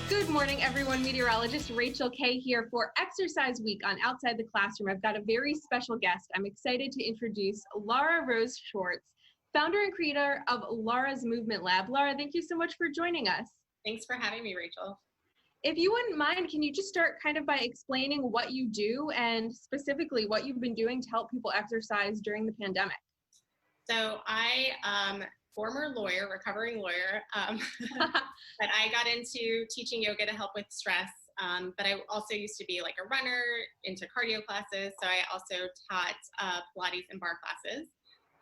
Good morning, everyone. Meteorologist Rachel Kay here for Exercise Week on Outside the Classroom. I've got a very special guest. I'm excited to introduce Laura Rose Schwartz, founder and creator of Laura's Movement Lab. Laura, thank you so much for joining us. Thanks for having me, Rachel. If you wouldn't mind, can you just start kind of by explaining what you do and specifically what you've been doing to help people exercise during the pandemic? So I former lawyer, recovering lawyer, but I got into teaching yoga to help with stress. But I also used to be like a runner, into cardio classes. So I also taught Pilates and bar classes.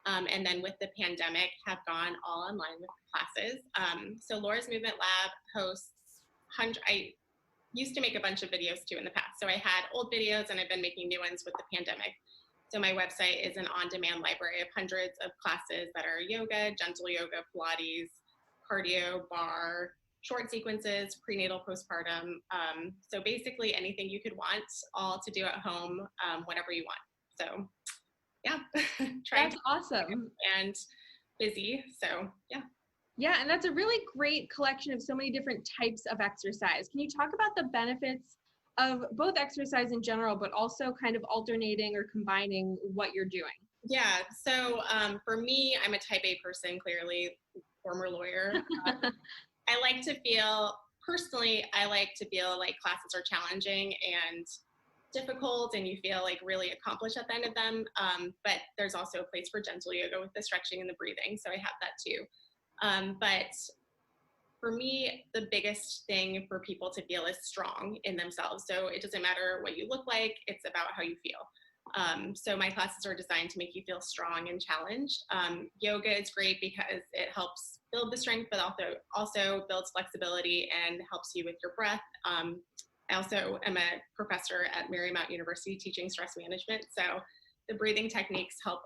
And then with the pandemic, have gone all online with the classes. So Laura's Movement Lab hosts I used to make a bunch of videos too in the past. So I had old videos and I've been making new ones with the pandemic. So my website is an on-demand library of hundreds of classes that are yoga, gentle yoga, Pilates, cardio, bar, short sequences, prenatal, postpartum. So basically anything you could want, all to do at home whenever you want. So yeah, That's awesome. And busy. So yeah. Yeah, and that's a really great collection of so many different types of exercise. Can you talk about the benefits of both exercise in general, but also kind of alternating or combining what you're doing? Yeah, so for me, I'm a type A person, clearly, former lawyer. I like to feel, personally, I like to feel like classes are challenging and difficult and you feel like really accomplished at the end of them. But there's also a place for gentle yoga with the stretching and the breathing, so I have that too. But for me, the biggest thing for people to feel is strong in themselves. So it doesn't matter what you look like, it's about how you feel. So my classes are designed to make you feel strong and challenged. Yoga is great because it helps build the strength, but also builds flexibility and helps you with your breath. I also am a professor at Marymount University teaching stress management. So the breathing techniques help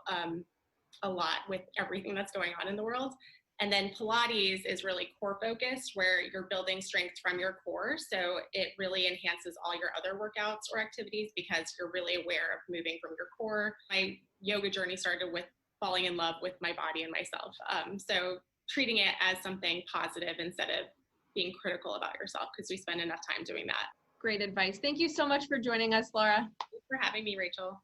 a lot with everything that's going on in the world. And then Pilates is really core focused where you're building strength from your core. So it really enhances all your other workouts or activities because you're really aware of moving from your core. My yoga journey started with falling in love with my body and myself. So treating it as something positive instead of being critical about yourself because we spend enough time doing that. Great advice. Thank you so much for joining us, Laura. Thanks for having me, Rachel.